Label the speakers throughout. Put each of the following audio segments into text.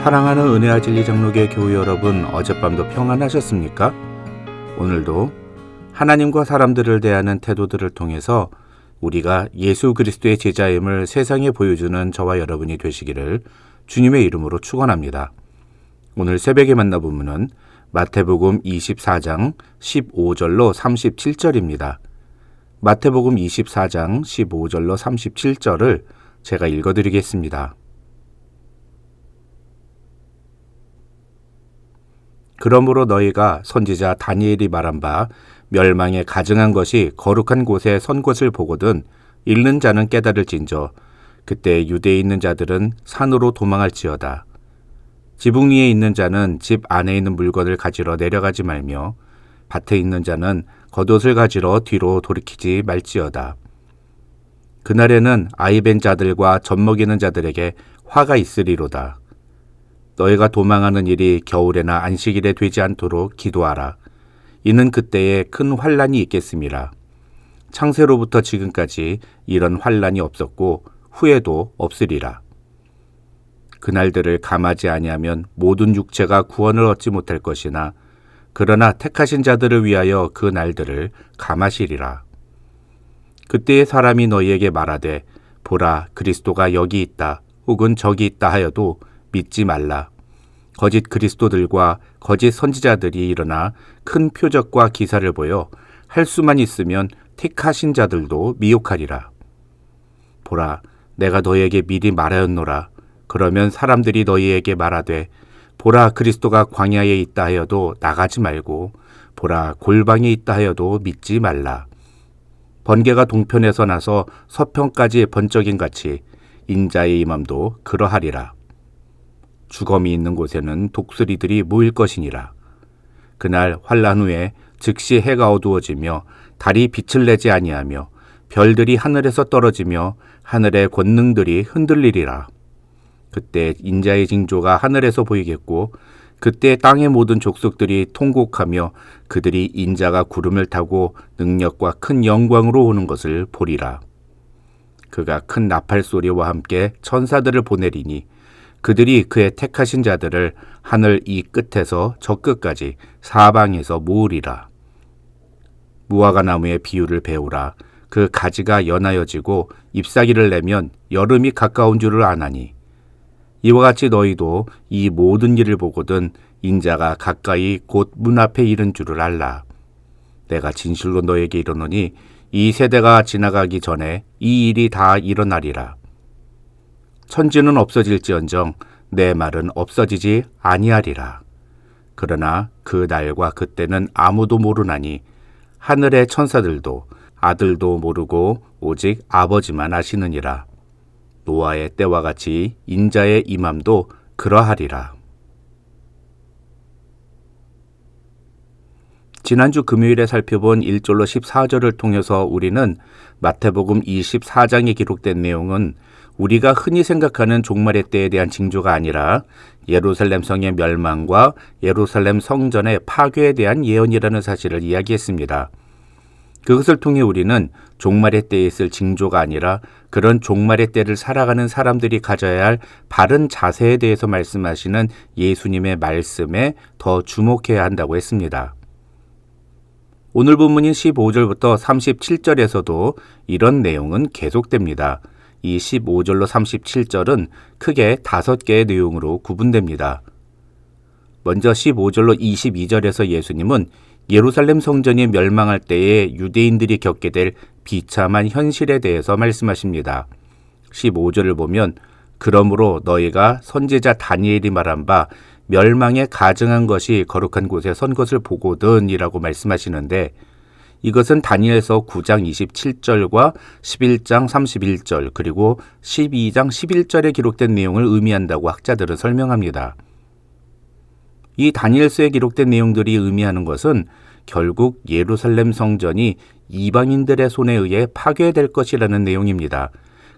Speaker 1: 사랑하는 은혜와 진리 장로교회 교회 여러분, 어젯밤도 평안하셨습니까? 오늘도 하나님과 사람들을 대하는 태도들을 통해서 우리가 예수 그리스도의 제자임을 세상에 보여주는 저와 여러분이 되시기를 주님의 이름으로 축원합니다. 오늘 새벽에 만나보면은 마태복음 24장 15절로 37절입니다. 마태복음 24장 15절로 37절을 제가 읽어드리겠습니다. 그러므로 너희가 선지자 다니엘이 말한 바 멸망에 가증한 것이 거룩한 곳에 선 것을 보거든 읽는 자는 깨달을진저 그때 유대에 있는 자들은 산으로 도망할지어다. 지붕 위에 있는 자는 집 안에 있는 물건을 가지러 내려가지 말며 밭에 있는 자는 겉옷을 가지러 뒤로 돌이키지 말지어다. 그날에는 아이 벤 자들과 젖먹이는 자들에게 화가 있으리로다. 너희가 도망하는 일이 겨울에나 안식일에 되지 않도록 기도하라. 이는 그때에 큰 환난이 있겠음이라. 창세로부터 지금까지 이런 환난이 없었고 후에도 없으리라. 그날들을 감하지 아니하면 모든 육체가 구원을 얻지 못할 것이나 그러나 택하신 자들을 위하여 그 날들을 감하시리라. 그때에 사람이 너희에게 말하되 보라 그리스도가 여기 있다 혹은 저기 있다 하여도 믿지 말라. 거짓 그리스도들과 거짓 선지자들이 일어나 큰 표적과 기사를 보여 할 수만 있으면 택하신 자들도 미혹하리라. 보라, 내가 너희에게 미리 말하였노라. 그러면 사람들이 너희에게 말하되 보라 그리스도가 광야에 있다 하여도 나가지 말고 보라 골방에 있다 하여도 믿지 말라. 번개가 동편에서 나서 서편까지 번쩍인 같이 인자의 임함도 그러하리라. 주검이 있는 곳에는 독수리들이 모일 것이니라. 그날 환난 후에 즉시 해가 어두워지며 달이 빛을 내지 아니하며 별들이 하늘에서 떨어지며 하늘의 권능들이 흔들리리라. 그때 인자의 징조가 하늘에서 보이겠고 그때 땅의 모든 족속들이 통곡하며 그들이 인자가 구름을 타고 능력과 큰 영광으로 오는 것을 보리라. 그가 큰 나팔 소리와 함께 천사들을 보내리니 그들이 그의 택하신 자들을 하늘 이 끝에서 저 끝까지 사방에서 모으리라. 무화과 나무의 비유를 배우라. 그 가지가 연하여지고 잎사귀를 내면 여름이 가까운 줄을 아나니 이와 같이 너희도 이 모든 일을 보거든 인자가 가까이 곧 문 앞에 이른 줄을 알라. 내가 진실로 너에게 이르노니 이 세대가 지나가기 전에 이 일이 다 일어나리라. 천지는 없어질지언정 내 말은 없어지지 아니하리라. 그러나 그 날과 그때는 아무도 모르나니 하늘의 천사들도 아들도 모르고 오직 아버지만 아시느니라. 노아의 때와 같이 인자의 임함도 그러하리라. 지난주 금요일에 살펴본 1절로 14절을 통해서 우리는 마태복음 24장에 기록된 내용은 우리가 흔히 생각하는 종말의 때에 대한 징조가 아니라 예루살렘 성의 멸망과 예루살렘 성전의 파괴에 대한 예언이라는 사실을 이야기했습니다. 그것을 통해 우리는 종말의 때에 있을 징조가 아니라 그런 종말의 때를 살아가는 사람들이 가져야 할 바른 자세에 대해서 말씀하시는 예수님의 말씀에 더 주목해야 한다고 했습니다. 오늘 본문인 15절부터 37절에서도 이런 내용은 계속됩니다. 이 15절로 37절은 크게 5개의 내용으로 구분됩니다. 먼저 15절로 22절에서 예수님은 예루살렘 성전이 멸망할 때에 유대인들이 겪게 될 비참한 현실에 대해서 말씀하십니다. 15절을 보면 그러므로 너희가 선지자 다니엘이 말한 바 멸망에 가증한 것이 거룩한 곳에 선 것을 보거든 이라고 말씀하시는데 이것은 다니엘서 9장 27절과 11장 31절 그리고 12장 11절에 기록된 내용을 의미한다고 학자들은 설명합니다. 이 다니엘서에 기록된 내용들이 의미하는 것은 결국 예루살렘 성전이 이방인들의 손에 의해 파괴될 것이라는 내용입니다.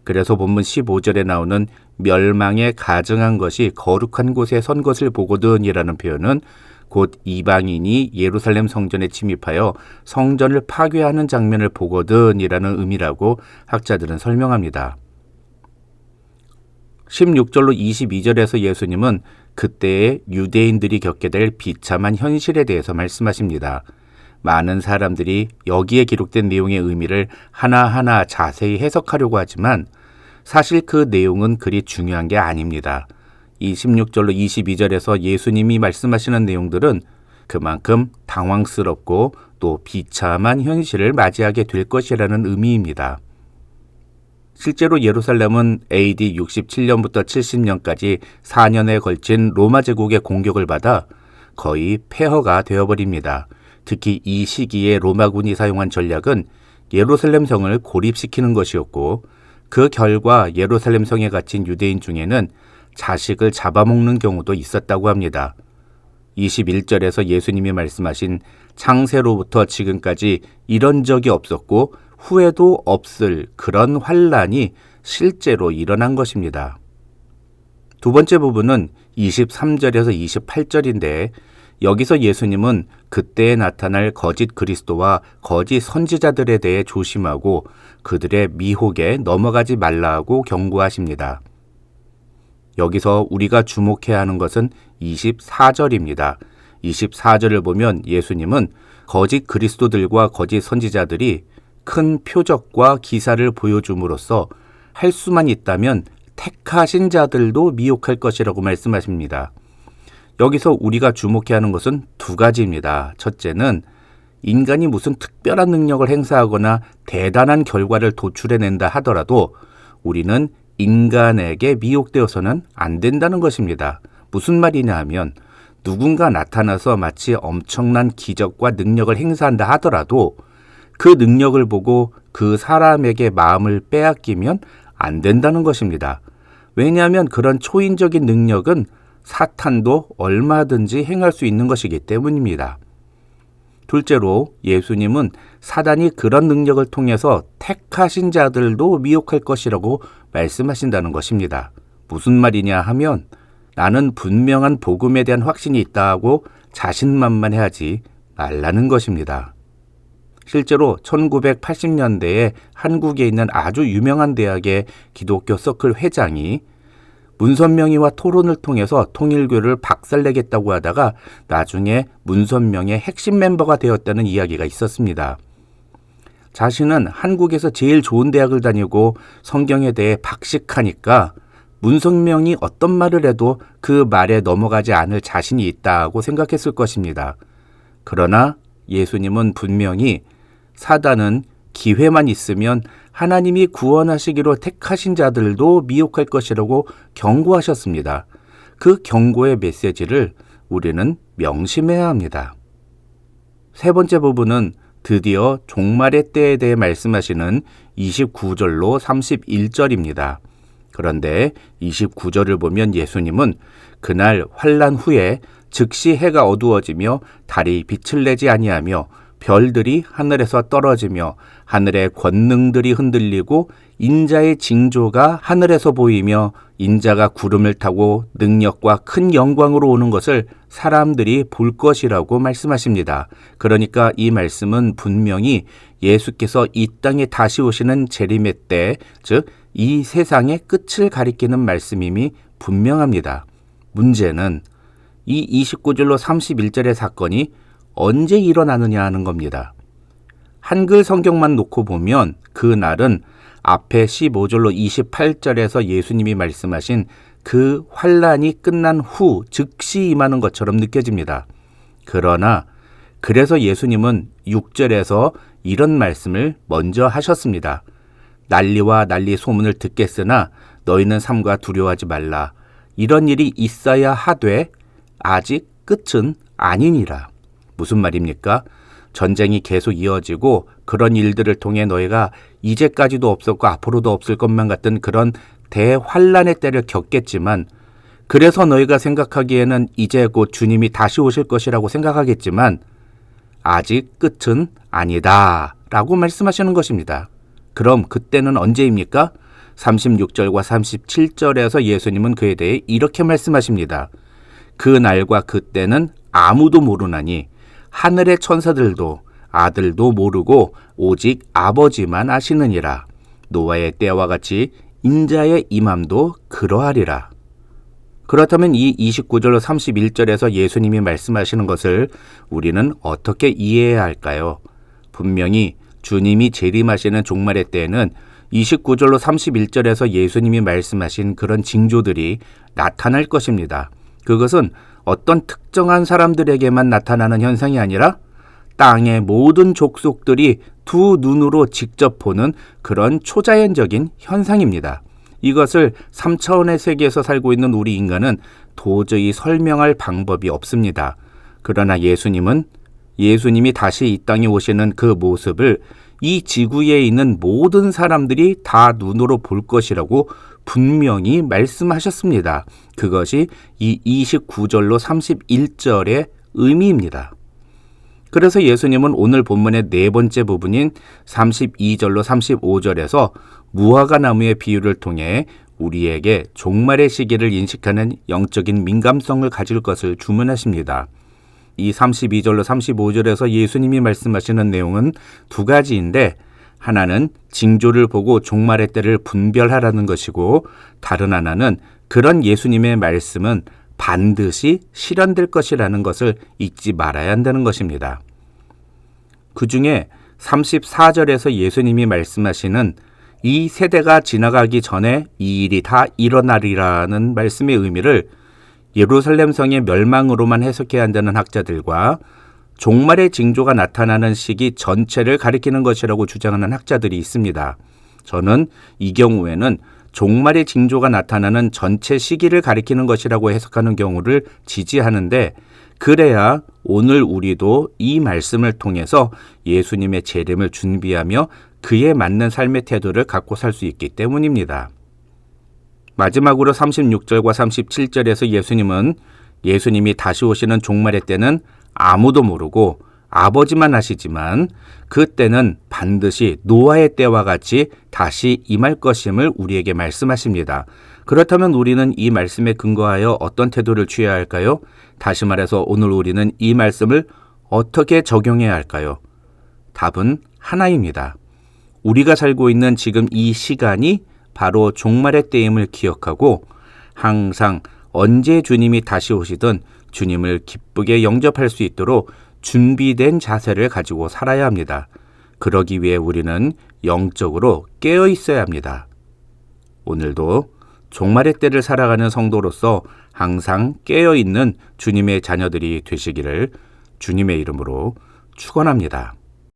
Speaker 1: 그래서 본문 15절에 나오는 멸망에 가증한 것이 거룩한 곳에 선 것을 보거든 이라는 표현은 곧 이방인이 예루살렘 성전에 침입하여 성전을 파괴하는 장면을 보거든 이라는 의미라고 학자들은 설명합니다. 16절로 22절에서 예수님은 그때의 유대인들이 겪게 될 비참한 현실에 대해서 말씀하십니다. 많은 사람들이 여기에 기록된 내용의 의미를 하나하나 자세히 해석하려고 하지만 사실 그 내용은 그리 중요한 게 아닙니다. 이 16절로 22절에서 예수님이 말씀하시는 내용들은 그만큼 당황스럽고 또 비참한 현실을 맞이하게 될 것이라는 의미입니다. 실제로 예루살렘은 AD 67년부터 70년까지 4년에 걸친 로마 제국의 공격을 받아 거의 폐허가 되어버립니다. 특히 이 시기에 로마군이 사용한 전략은 예루살렘 성을 고립시키는 것이었고 그 결과 예루살렘 성에 갇힌 유대인 중에는 자식을 잡아먹는 경우도 있었다고 합니다. 21절에서 예수님이 말씀하신 창세로부터 지금까지 이런 적이 없었고 후에도 없을 그런 환란이 실제로 일어난 것입니다. 두 번째 부분은 23절에서 28절인데 여기서 예수님은 그때에 나타날 거짓 그리스도와 거짓 선지자들에 대해 조심하고 그들의 미혹에 넘어가지 말라고 경고하십니다. 여기서 우리가 주목해야 하는 것은 24절입니다. 24절을 보면 예수님은 거짓 그리스도들과 거짓 선지자들이 큰 표적과 기사를 보여줌으로써 할 수만 있다면 택하신 자들도 미혹할 것이라고 말씀하십니다. 여기서 우리가 주목해야 하는 것은 두 가지입니다. 첫째는 인간이 무슨 특별한 능력을 행사하거나 대단한 결과를 도출해낸다 하더라도 우리는 인간에게 미혹되어서는 안 된다는 것입니다. 무슨 말이냐 하면 누군가 나타나서 마치 엄청난 기적과 능력을 행사한다 하더라도 그 능력을 보고 그 사람에게 마음을 빼앗기면 안 된다는 것입니다. 왜냐하면 그런 초인적인 능력은 사탄도 얼마든지 행할 수 있는 것이기 때문입니다. 둘째로 예수님은 사단이 그런 능력을 통해서 택하신 자들도 미혹할 것이라고 말씀하신다는 것입니다. 무슨 말이냐 하면 나는 분명한 복음에 대한 확신이 있다 하고 자신만만해하지 말라는 것입니다. 실제로 1980년대에 한국에 있는 아주 유명한 대학의 기독교 서클 회장이 문선명이와 토론을 통해서 통일교를 박살내겠다고 하다가 나중에 문선명의 핵심 멤버가 되었다는 이야기가 있었습니다. 자신은 한국에서 제일 좋은 대학을 다니고 성경에 대해 박식하니까 문선명이 어떤 말을 해도 그 말에 넘어가지 않을 자신이 있다고 생각했을 것입니다. 그러나 예수님은 분명히 사단은 기회만 있으면 하나님이 구원하시기로 택하신 자들도 미혹할 것이라고 경고하셨습니다. 그 경고의 메시지를 우리는 명심해야 합니다. 세 번째 부분은 드디어 종말의 때에 대해 말씀하시는 29절로 31절입니다. 그런데 29절을 보면 예수님은 그날 환난 후에 즉시 해가 어두워지며 달이 빛을 내지 아니하며 별들이 하늘에서 떨어지며 하늘의 권능들이 흔들리고 인자의 징조가 하늘에서 보이며 인자가 구름을 타고 능력과 큰 영광으로 오는 것을 사람들이 볼 것이라고 말씀하십니다. 그러니까 이 말씀은 분명히 예수께서 이 땅에 다시 오시는 재림의 때, 즉 이 세상의 끝을 가리키는 말씀임이 분명합니다. 문제는 이 29절로 31절의 사건이 언제 일어나느냐 하는 겁니다. 한글 성경만 놓고 보면 그 날은 앞에 15절로 28절에서 예수님이 말씀하신 그 환란이 끝난 후 즉시 임하는 것처럼 느껴집니다. 그러나 그래서 예수님은 6절에서 이런 말씀을 먼저 하셨습니다. 난리와 난리 소문을 듣겠으나 너희는 삼가 두려워하지 말라. 이런 일이 있어야 하되 아직 끝은 아니니라. 무슨 말입니까? 전쟁이 계속 이어지고 그런 일들을 통해 너희가 이제까지도 없었고 앞으로도 없을 것만 같은 그런 대환란의 때를 겪겠지만 그래서 너희가 생각하기에는 이제 곧 주님이 다시 오실 것이라고 생각하겠지만 아직 끝은 아니다 라고 말씀하시는 것입니다. 그럼 그때는 언제입니까? 36절과 37절에서 예수님은 그에 대해 이렇게 말씀하십니다. 그 날과 그때는 아무도 모르나니 하늘의 천사들도 아들도 모르고 오직 아버지만 아시느니라. 노아의 때와 같이 인자의 임함도 그러하리라. 그렇다면 이 29절로 31절에서 예수님이 말씀하시는 것을 우리는 어떻게 이해해야 할까요? 분명히 주님이 재림하시는 종말의 때에는 29절로 31절에서 예수님이 말씀하신 그런 징조들이 나타날 것입니다. 그것은 어떤 특정한 사람들에게만 나타나는 현상이 아니라 땅의 모든 족속들이 두 눈으로 직접 보는 그런 초자연적인 현상입니다. 이것을 3차원의 세계에서 살고 있는 우리 인간은 도저히 설명할 방법이 없습니다. 그러나 예수님이 다시 이 땅에 오시는 그 모습을 이 지구에 있는 모든 사람들이 다 눈으로 볼 것이라고 분명히 말씀하셨습니다. 그것이 이 29절로 31절의 의미입니다. 그래서 예수님은 오늘 본문의 네 번째 부분인 32절로 35절에서 무화과 나무의 비유를 통해 우리에게 종말의 시기를 인식하는 영적인 민감성을 가질 것을 주문하십니다. 이 32절로 35절에서 예수님이 말씀하시는 내용은 두 가지인데, 하나는 징조를 보고 종말의 때를 분별하라는 것이고, 다른 하나는 그런 예수님의 말씀은 반드시 실현될 것이라는 것을 잊지 말아야 한다는 것입니다. 그 중에 34절에서 예수님이 말씀하시는 이 세대가 지나가기 전에 이 일이 다 일어나리라는 말씀의 의미를 예루살렘 성의 멸망으로만 해석해야 한다는 학자들과 종말의 징조가 나타나는 시기 전체를 가리키는 것이라고 주장하는 학자들이 있습니다. 저는 이 경우에는 종말의 징조가 나타나는 전체 시기를 가리키는 것이라고 해석하는 경우를 지지하는데, 그래야 오늘 우리도 이 말씀을 통해서 예수님의 재림을 준비하며 그에 맞는 삶의 태도를 갖고 살 수 있기 때문입니다. 마지막으로 36절과 37절에서 예수님이 다시 오시는 종말의 때는 아무도 모르고 아버지만 아시지만 그때는 반드시 노아의 때와 같이 다시 임할 것임을 우리에게 말씀하십니다. 그렇다면 우리는 이 말씀에 근거하여 어떤 태도를 취해야 할까요? 다시 말해서 오늘 우리는 이 말씀을 어떻게 적용해야 할까요? 답은 하나입니다. 우리가 살고 있는 지금 이 시간이 바로 종말의 때임을 기억하고 항상 언제 주님이 다시 오시든 주님을 기쁘게 영접할 수 있도록 준비된 자세를 가지고 살아야 합니다. 그러기 위해 우리는 영적으로 깨어 있어야 합니다. 오늘도 종말의 때를 살아가는 성도로서 항상 깨어 있는 주님의 자녀들이 되시기를 주님의 이름으로 축원합니다.